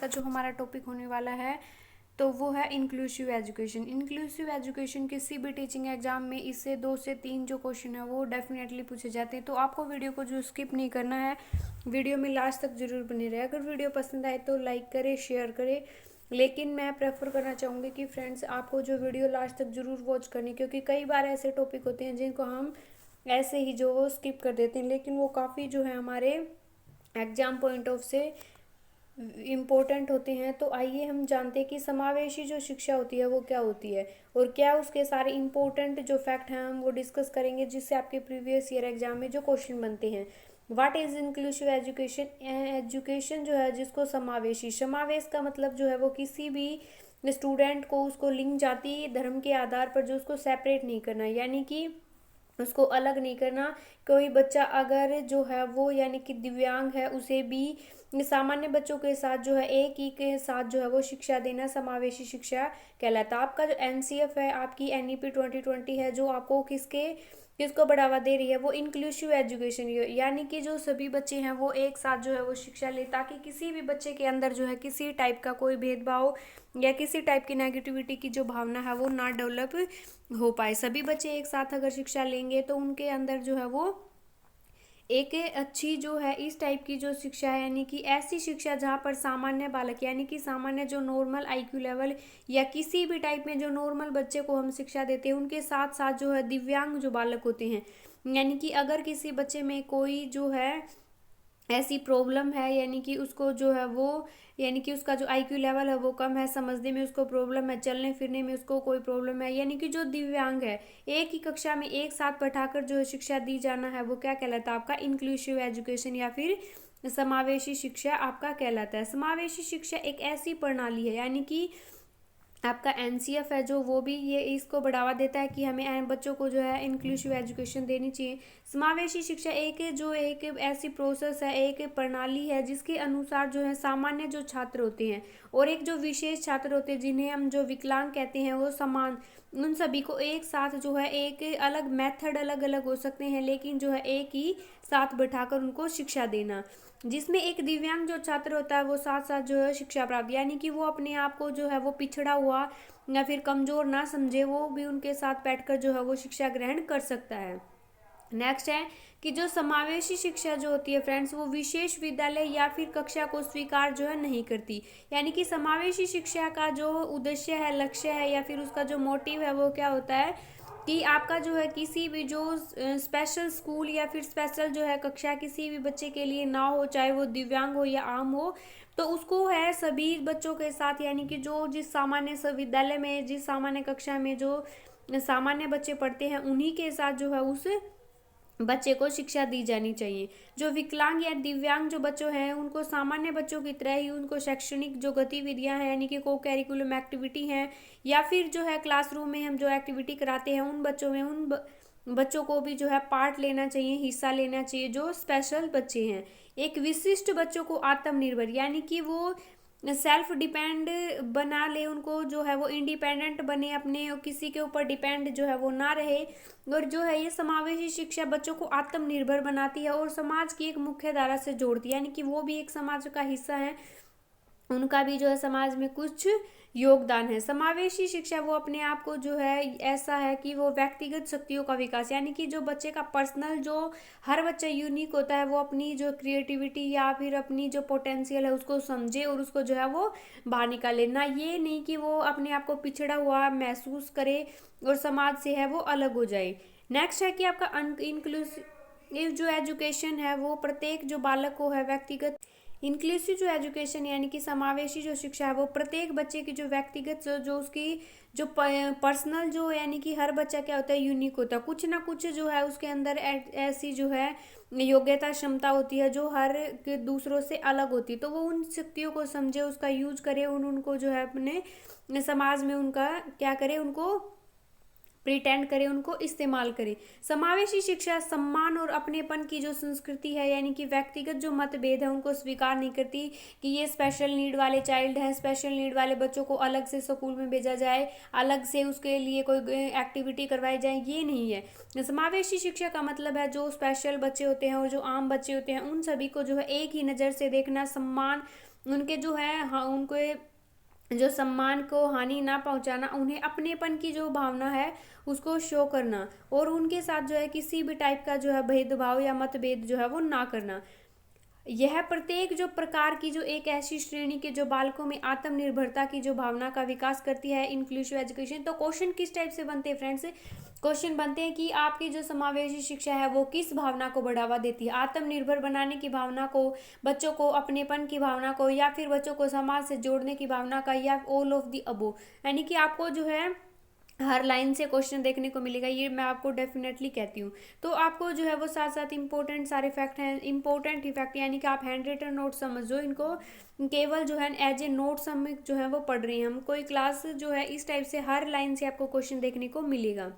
का जो हमारा टॉपिक होने वाला है तो वो है इंक्लूसिव एजुकेशन। इंक्लूसिव एजुकेशन किसी भी टीचिंग एग्जाम में इससे 2 से 3 जो क्वेश्चन है वो डेफिनेटली पूछे जाते हैं, तो आपको वीडियो को जो स्किप नहीं करना है, वीडियो में लास्ट तक जरूर बने रहे। अगर वीडियो पसंद आए तो लाइक करें, शेयर करें, लेकिन मैं प्रेफर करना चाहूँगी कि फ्रेंड्स आपको जो वीडियो लास्ट तक जरूर वॉच करनी, क्योंकि कई बार ऐसे टॉपिक होते हैं जिनको हम ऐसे ही जो वो स्किप कर देते हैं, लेकिन वो काफ़ी जो है हमारे एग्जाम पॉइंट ऑफ से इम्पोर्टेंट होते हैं। तो आइए हम जानते हैं कि समावेशी जो शिक्षा होती है वो क्या होती है और क्या उसके सारे इम्पोर्टेंट जो फैक्ट हैं हम वो डिस्कस करेंगे, जिससे आपके प्रीवियस ईयर एग्जाम में जो क्वेश्चन बनते हैं। What is inclusive education? Education जो है जिसको समावेशी, समावेश का मतलब जो है वो किसी भी स्टूडेंट को उसको लिंग, जाति, धर्म के आधार पर जो उसको सेपरेट नहीं करना, यानी कि उसको अलग नहीं करना। कोई बच्चा अगर जो है वो यानी कि दिव्यांग है, उसे भी सामान्य बच्चों के साथ जो है एक ही के साथ जो है वो शिक्षा देना समावेशी शिक्षा कहलाता है। आपका जो एनसीएफ है, आपकी एनईपी 2020 है, जो आपको किसको बढ़ावा दे रही है, वो इंक्लूसिव एजुकेशन, यानी कि जो सभी बच्चे हैं वो एक साथ जो है वो शिक्षा ले, ताकि किसी भी बच्चे के अंदर जो है किसी टाइप का कोई भेदभाव या किसी टाइप की नेगेटिविटी की जो भावना है वो ना डेवलप हो पाए। सभी बच्चे एक साथ अगर शिक्षा लेंगे तो उनके अंदर जो है वो एक अच्छी जो है इस टाइप की जो शिक्षा है, यानी कि ऐसी शिक्षा जहाँ पर सामान्य बालक, यानी कि सामान्य जो नॉर्मल आईक्यू लेवल या किसी भी टाइप में जो नॉर्मल बच्चे को हम शिक्षा देते हैं, उनके साथ साथ जो है दिव्यांग जो बालक होते हैं, यानी कि अगर किसी बच्चे में कोई जो है ऐसी प्रॉब्लम है, यानी कि उसको जो है वो, यानी कि उसका जो आईक्यू लेवल है वो कम है, समझने में उसको प्रॉब्लम है, चलने फिरने में उसको कोई प्रॉब्लम है, यानी कि जो दिव्यांग है, एक ही कक्षा में एक साथ बैठाकर जो शिक्षा दी जाना है वो क्या कहलाता है? आपका इंक्लूसिव एजुकेशन या फिर समावेशी शिक्षा आपका कहलाता है। समावेशी शिक्षा एक ऐसी प्रणाली है, यानी कि आपका एनसीएफ है जो वो भी ये इसको बढ़ावा देता है कि हमें बच्चों को जो है इंक्लूसिव एजुकेशन देनी चाहिए। समावेशी शिक्षा एक ऐसी प्रोसेस है, एक प्रणाली है जिसके अनुसार जो है सामान्य जो छात्र होते हैं और एक जो विशेष छात्र होते हैं जिन्हें हम जो विकलांग कहते हैं, वो समान, उन सभी को एक साथ जो है एक अलग मेथड अलग अलग हो सकते हैं, लेकिन जो है एक ही साथ बैठाकर उनको शिक्षा देना, जिसमें एक दिव्यांग जो छात्र होता है वो साथ साथ जो है शिक्षा प्राप्त, यानी कि वो अपने आप को जो है वो पिछड़ा हुआ या फिर कमजोर ना समझे, वो भी उनके साथ बैठकर जो है वो शिक्षा ग्रहण कर सकता है। नेक्स्ट है कि जो समावेशी शिक्षा जो होती है फ्रेंड्स, वो विशेष विद्यालय या फिर कक्षा को स्वीकार जो है नहीं करती, यानी कि समावेशी शिक्षा का जो उद्देश्य है, लक्ष्य है या फिर उसका जो मोटिव है वो क्या होता है कि आपका जो है किसी भी जो स्पेशल स्कूल या फिर स्पेशल जो है कक्षा किसी भी बच्चे के लिए ना हो, चाहे वो दिव्यांग हो या आम हो, तो उसको है सभी बच्चों के साथ, यानी कि जो जिस सामान्य विद्यालय में, जिस सामान्य कक्षा में जो सामान्य बच्चे पढ़ते हैं, उन्हीं के साथ जो है उस बच्चे को शिक्षा दी जानी चाहिए। जो विकलांग या दिव्यांग जो बच्चों हैं उनको सामान्य बच्चों की तरह ही उनको शैक्षणिक जो गतिविधियां हैं, यानी कि को कैरिकुलम एक्टिविटी हैं या फिर जो है क्लासरूम में हम जो एक्टिविटी कराते हैं, उन बच्चों में बच्चों को भी जो है पार्ट लेना चाहिए, हिस्सा लेना चाहिए, जो स्पेशल बच्चे हैं। एक विशिष्ट बच्चों को आत्मनिर्भर, यानी कि वो सेल्फ डिपेंड बना ले, उनको जो है वो इंडिपेंडेंट बने, अपने किसी के ऊपर डिपेंड जो है वो ना रहे। और जो है ये समावेशी शिक्षा बच्चों को आत्मनिर्भर बनाती है और समाज की एक मुख्य धारा से जोड़ती है, यानी कि वो भी एक समाज का हिस्सा है, उनका भी जो है समाज में कुछ योगदान है। समावेशी शिक्षा वो अपने आप को जो है ऐसा है कि वो व्यक्तिगत शक्तियों का विकास, यानी कि जो बच्चे का पर्सनल, जो हर बच्चा यूनिक होता है, वो अपनी जो क्रिएटिविटी या फिर अपनी जो पोटेंशियल है उसको समझे और उसको जो है वो बाहर निकाले, ना ये नहीं कि वो अपने आप को पिछड़ा हुआ महसूस करे और समाज से है वो अलग हो जाए। नेक्स्ट है कि आपका इंक्लूसिव जो एजुकेशन है वो प्रत्येक जो बालक को है व्यक्तिगत, इंक्लूसिव जो एजुकेशन यानी कि समावेशी जो शिक्षा है वो प्रत्येक बच्चे की जो व्यक्तिगत जो उसकी जो पर्सनल जो, यानी कि हर बच्चा क्या होता है यूनिक होता है, कुछ ना कुछ जो है उसके अंदर ऐसी जो है योग्यता क्षमता होती है जो हर के दूसरों से अलग होती है, तो वो उन शक्तियों को समझे, उसका यूज करे, उनको जो है अपने समाज में उनका क्या करे, उनको प्रिटेंड करे, उनको इस्तेमाल करे। समावेशी शिक्षा सम्मान और अपनेपन की जो संस्कृति है, यानी कि व्यक्तिगत जो मतभेद है उनको स्वीकार नहीं करती कि ये स्पेशल नीड वाले चाइल्ड हैं, स्पेशल नीड वाले बच्चों को अलग से स्कूल में भेजा जाए, अलग से उसके लिए कोई एक्टिविटी करवाई जाए, ये नहीं है। समावेशी शिक्षा का मतलब है जो स्पेशल बच्चे होते हैं और जो आम बच्चे होते हैं उन सभी को जो है एक ही नज़र से देखना, सम्मान उनके जो है, हाँ, उनको जो सम्मान को हानि ना पहुंचाना, उन्हें अपनेपन की जो भावना है उसको शो करना, और उनके साथ जो है किसी भी टाइप का जो है भेदभाव या मतभेद जो है वो ना करना। यह प्रत्येक जो प्रकार की जो एक ऐसी श्रेणी के जो बालकों में आत्मनिर्भरता की जो भावना का विकास करती है इंक्लूसिव एजुकेशन। तो क्वेश्चन किस टाइप से बनते हैं फ्रेंड्स? क्वेश्चन बनते हैं कि आपकी जो समावेशी शिक्षा है वो किस भावना को बढ़ावा देती है? आत्मनिर्भर बनाने की भावना को, बच्चों को अपनेपन की भावना को, या फिर बच्चों को समाज से जोड़ने की भावना का, या ऑल ऑफ द अबो। यानी कि आपको जो है हर लाइन से क्वेश्चन देखने को मिलेगा, ये मैं आपको डेफिनेटली कहती हूँ। तो आपको जो है वो साथ साथ इंपॉर्टेंट सारे फैक्ट हैं, इंपॉर्टेंट ही फैक्ट, यानी कि आप हैंड रिटन नोट समझो इनको, केवल जो है एज ए नोट्स हम जो है वो पढ़ रहे हैं, हम कोई क्लास जो है इस टाइप से हर लाइन से आपको क्वेश्चन देखने को मिलेगा।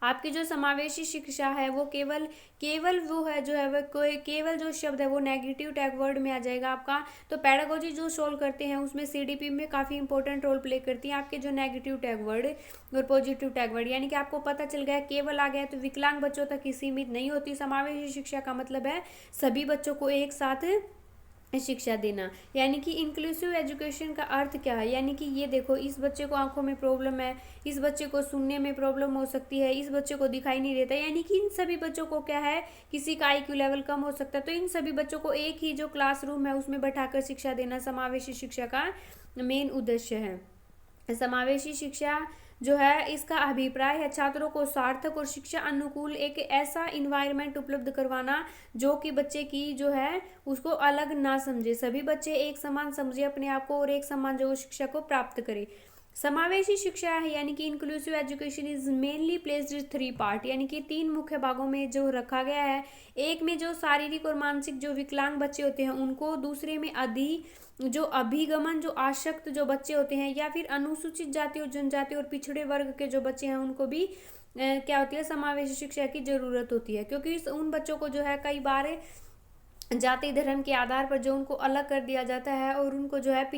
आपकी जो समावेशी शिक्षा है वो केवल केवल वो है जो है वो कोई केवल जो शब्द है वो नेगेटिव टैग वर्ड में आ जाएगा आपका। तो पेडागोजी जो सोल्व करते हैं उसमें सीडीपी में काफ़ी इंपॉर्टेंट रोल प्ले करती है आपके जो नेगेटिव टैग वर्ड और पॉजिटिव टैग वर्ड। यानी कि आपको पता चल गया, केवल आ गया तो विकलांग बच्चों तक ही सीमित नहीं होती। समावेशी शिक्षा का मतलब है सभी बच्चों को एक साथ शिक्षा देना। यानी कि इंक्लूसिव एजुकेशन का अर्थ क्या है? यानी कि ये देखो, इस बच्चे को आंखों में प्रॉब्लम है, इस बच्चे को सुनने में प्रॉब्लम हो सकती है, इस बच्चे को दिखाई नहीं देता, यानी कि इन सभी बच्चों को क्या है, किसी का आईक्यू लेवल कम हो सकता है, तो इन सभी बच्चों को एक ही जो क्लासरूम है उसमें बैठाकर शिक्षा देना समावेशी शिक्षा का मेन उद्देश्य है। समावेशी शिक्षा जो है इसका अभिप्राय है छात्रों को सार्थक और शिक्षा अनुकूल एक ऐसा इन्वायरमेंट उपलब्ध करवाना जो कि बच्चे की जो है उसको अलग ना समझे, सभी बच्चे एक समान समझे अपने आप को और एक समान जो शिक्षा को प्राप्त करे। समावेशी शिक्षा है यानी कि inclusive education is mainly placed three part, यानी कि तीन मुख्य भागों में जो रखा गया है। एक में जो शारीरिक और मानसिक जो विकलांग बच्चे होते हैं उनको, दूसरे में जो अभिगमन जो आशक्त जो बच्चे होते हैं, या फिर अनुसूचित जाति और जनजाति और पिछड़े वर्ग के जो बच्चे हैं उनको भी क्या होती है, समावेशी शिक्षा की जरूरत होती है। क्योंकि उन बच्चों को जो है कई बार जाति धर्म के आधार पर जो उनको अलग कर दिया जाता है और उनको जो है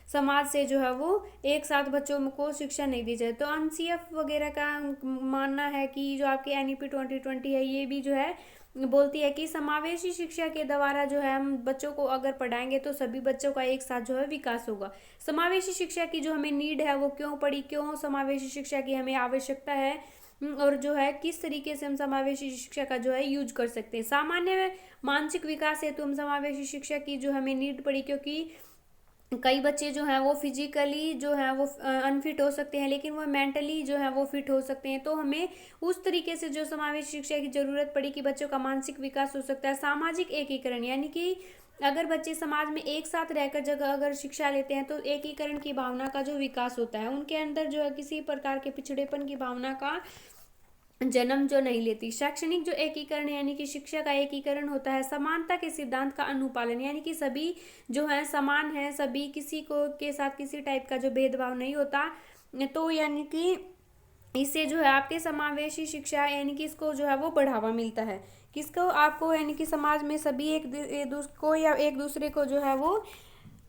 समाज से जो है वो एक साथ बच्चों को शिक्षा नहीं दी जाए। तो एनसीएफ वगैरह का मानना है कि जो आपके एनईपी 2020 है ये भी जो है बोलती है कि समावेशी शिक्षा के द्वारा जो है हम बच्चों को अगर पढ़ाएंगे तो सभी बच्चों का एक साथ जो है विकास होगा। समावेशी शिक्षा की जो हमें नीड है वो क्यों पड़ी, क्यों समावेशी शिक्षा की हमें आवश्यकता है, और जो है किस तरीके से हम समावेशी शिक्षा का जो है यूज कर सकते हैं। सामान्य मानसिक विकास हेतु हम समावेशी शिक्षा की जो हमें नीड पड़ी, क्योंकि कई बच्चे जो हैं वो फिजिकली जो है वो अनफिट हो सकते हैं लेकिन वो मेंटली जो है वो फिट हो सकते हैं। तो हमें उस तरीके से जो समावेशी शिक्षा की ज़रूरत पड़ी कि बच्चों का मानसिक विकास हो सकता है। सामाजिक एकीकरण, यानी कि अगर बच्चे समाज में एक साथ रहकर जगह अगर शिक्षा लेते हैं तो एकीकरण की भावना का जो विकास होता है, उनके अंदर जो है किसी प्रकार के पिछड़ेपन की भावना का जन्म जो नहीं लेती। शैक्षणिक जो एकीकरण है यानी कि शिक्षा का एकीकरण होता है समानता के सिद्धांत का अनुपालन, यानी कि सभी जो है समान है, सभी किसी को के साथ किसी टाइप का जो भेदभाव नहीं होता। तो यानी कि इससे जो है आपके समावेशी शिक्षा यानी कि इसको जो है वो बढ़ावा मिलता है। किसको? आपको, यानी कि समाज में सभी एक दूसरे को जो है वो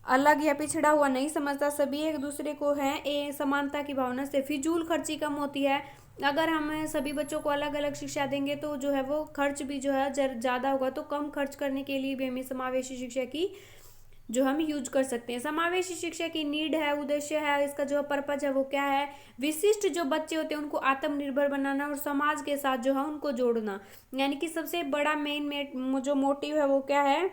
अलग या पिछड़ा हुआ नहीं समझता, सभी एक दूसरे को है समानता की भावना से फिजूल खर्ची कम होती है। अगर हम सभी बच्चों को अलग अलग शिक्षा देंगे तो जो है वो खर्च भी जो है ज़्यादा होगा। तो कम खर्च करने के लिए भी हमें समावेशी शिक्षा की जो हम यूज कर सकते हैं। समावेशी शिक्षा की नीड है, उद्देश्य है, इसका जो पर्पज है वो क्या है? विशिष्ट जो बच्चे होते हैं उनको आत्मनिर्भर बनाना और समाज के साथ जो है उनको जोड़ना। यानी कि सबसे बड़ा मेन जो मोटिव है वो क्या है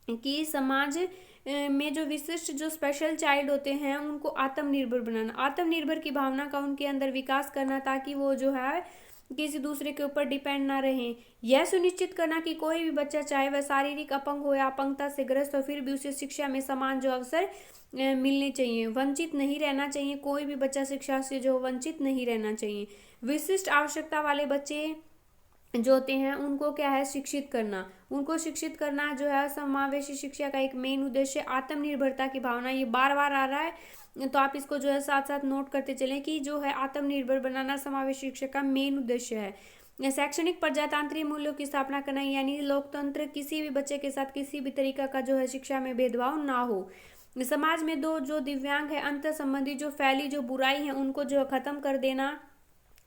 कि समाज में जो विशिष्ट जो स्पेशल चाइल्ड होते हैं उनको आत्मनिर्भर बनाना, आत्मनिर्भर की भावना का उनके अंदर विकास करना, ताकि वो जो है किसी दूसरे के ऊपर डिपेंड ना रहें। यह सुनिश्चित करना कि कोई भी बच्चा चाहे वह शारीरिक अपंग हो या अपंगता से ग्रस्त हो फिर भी उसे शिक्षा में समान जो अवसर मिलने चाहिए, वंचित नहीं रहना चाहिए। कोई भी बच्चा शिक्षा से जो वंचित नहीं रहना चाहिए। विशिष्ट आवश्यकता वाले बच्चे जो होते हैं उनको क्या है, शिक्षित करना। उनको शिक्षित करना जो है समावेशी शिक्षा का एक मेन उद्देश्य। आत्मनिर्भरता की भावना, ये बार बार आ रहा है तो आप इसको जो है साथ साथ नोट करते चलें कि जो है आत्मनिर्भर बनाना समावेशी शिक्षा का मेन उद्देश्य है। शैक्षणिक प्रजातांत्रिक मूल्यों की स्थापना करना, यानी लोकतंत्र, किसी भी बच्चे के साथ किसी भी तरीका का जो है शिक्षा में भेदभाव ना हो। समाज में दो जो दिव्यांग है, अंतर संबंधी जो फैली जो बुराई है उनको जो खत्म कर देना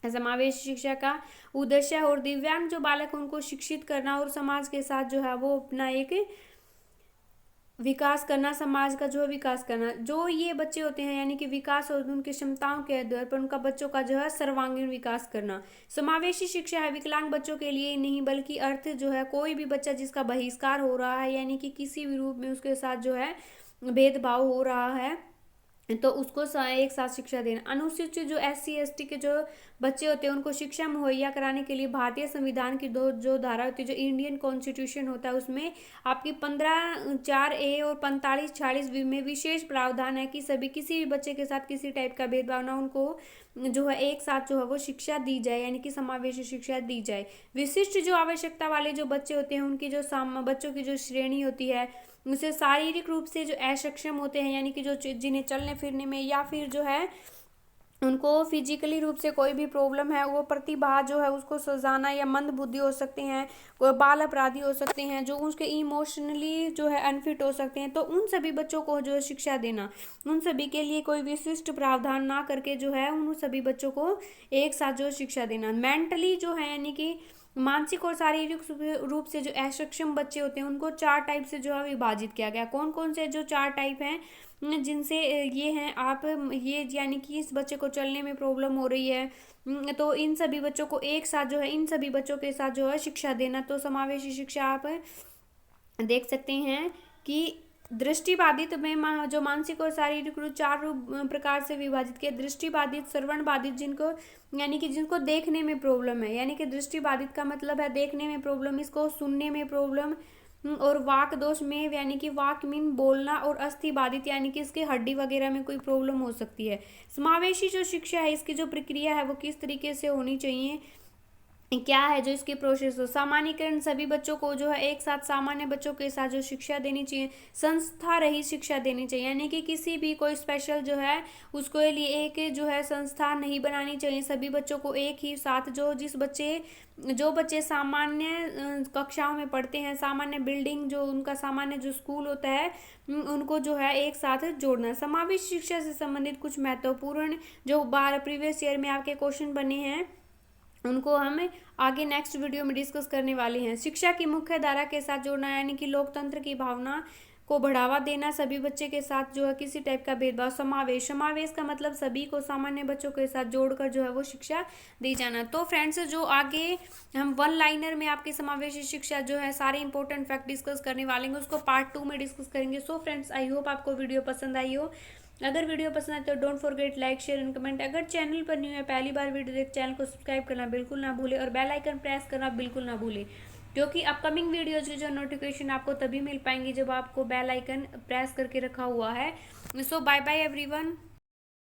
समावेशी शिक्षा का उद्देश्य है। और दिव्यांग जो बालक उनको शिक्षित करना और समाज के साथ जो है वो अपना एक विकास करना, समाज का जो विकास करना। जो ये बच्चे होते हैं यानी कि विकास और उनकी क्षमताओं के आधार पर उनका बच्चों का जो है सर्वांगीण विकास करना। समावेशी शिक्षा है विकलांग बच्चों के लिए नहीं बल्कि अर्थ जो है कोई भी बच्चा जिसका बहिष्कार हो रहा है, यानी कि किसी भी रूप में उसके साथ जो है भेदभाव हो रहा है, तो उसको एक साथ शिक्षा देना। अनुसूचित जो SC ST के जो बच्चे होते हैं उनको शिक्षा मुहैया कराने के लिए भारतीय संविधान की दो जो धारा होती है, जो इंडियन कॉन्स्टिट्यूशन होता है, उसमें आपकी 15(4)A और 45(46) में विशेष प्रावधान है कि सभी किसी भी बच्चे के साथ किसी टाइप का भेदभाव ना, उनको जो है एक साथ जो है वो शिक्षा दी जाए, यानी कि समावेशी शिक्षा दी जाए। विशिष्ट जो आवश्यकता वाले जो बच्चे होते हैं उनकी जो बच्चों की जो श्रेणी होती है, उसे शारीरिक रूप से जो असक्षम होते हैं, यानी कि जो जिन्हें चलने फिरने में या फिर जो है उनको फिजिकली रूप से कोई भी प्रॉब्लम है, वो प्रतिभा जो है उसको सजाना, या मंद बुद्धि हो सकते हैं, कोई बाल अपराधी हो सकते हैं, जो उसके इमोशनली जो है अनफिट हो सकते हैं, तो उन सभी बच्चों को जो है शिक्षा देना। उन सभी के लिए कोई विशिष्ट प्रावधान ना करके जो है उन सभी बच्चों को एक साथ जो शिक्षा देना। मेंटली जो है यानी कि मानसिक और शारीरिक रूप से जो असक्षम बच्चे होते हैं उनको 4 टाइप से जो है विभाजित किया गया। कौन कौन से जो 4 टाइप हैं जिनसे ये हैं आप ये, यानी कि इस बच्चे को चलने में प्रॉब्लम हो रही है, तो इन सभी बच्चों को एक साथ जो है इन सभी बच्चों के साथ जो है शिक्षा देना। तो समावेशी शिक्षा आप देख सकते हैं कि दृष्टिबाधित में जो मानसिक और शारीरिक रूप 4 प्रकार से विभाजित किया। दृष्टिबाधित, श्रवण बाधित, जिनको यानी कि जिनको देखने में प्रॉब्लम है, यानी कि दृष्टिबाधित का मतलब है देखने में प्रॉब्लम, इसको सुनने में प्रॉब्लम, और वाक दोष में यानी कि वाक मीन बोलना, और अस्थि बाधित यानी कि इसके हड्डी वगैरह में कोई प्रॉब्लम हो सकती है। समावेशी जो शिक्षा है इसकी जो प्रक्रिया है वो किस तरीके से होनी चाहिए, क्या है जो इसकी प्रोसेस हो। सामान्यीकरण, सभी बच्चों को जो है एक साथ सामान्य बच्चों के साथ जो शिक्षा देनी चाहिए। संस्था रही शिक्षा देनी चाहिए, यानी कि किसी भी कोई स्पेशल जो है उसको लिए एक जो है संस्था नहीं बनानी चाहिए। सभी बच्चों को एक ही साथ जो बच्चे सामान्य कक्षाओं में पढ़ते हैं, सामान्य बिल्डिंग जो उनका सामान्य जो स्कूल होता है, उनको जो है एक साथ जोड़ना। समावेशी शिक्षा से संबंधित कुछ महत्वपूर्ण जो प्रीवियस ईयर में आपके क्वेश्चन बने हैं उनको हम आगे नेक्स्ट वीडियो में डिस्कस करने वाले हैं। शिक्षा की मुख्य धारा के साथ जोड़ना, यानी कि लोकतंत्र की भावना को बढ़ावा देना, सभी बच्चे के साथ जो है किसी टाइप का भेदभाव। समावेश का मतलब सभी को सामान्य बच्चों के साथ जोड़कर जो है वो शिक्षा दी जाना। तो फ्रेंड्स जो आगे हम 1 लाइनर में आपकी समावेशी शिक्षा जो है सारे इंपॉर्टेंट फैक्ट डिस्कस करने वाले हैं, उसको पार्ट 2 में डिस्कस करेंगे। सो फ्रेंड्स आई होप आपको वीडियो पसंद आई हो। अगर वीडियो पसंद आए तो don't forget like share and comment. अगर चैनल पर न्यू है, पहली बार वीडियो देख, चैनल को सब्सक्राइब करना बिल्कुल ना भूले और बेल आइकन प्रेस करना बिल्कुल ना भूले, क्योंकि अपकमिंग वीडियोज की जो नोटिफिकेशन आपको तभी मिल पाएंगी जब आपको बेल आइकन प्रेस करके रखा हुआ है। सो बाय बाय एवरीवन।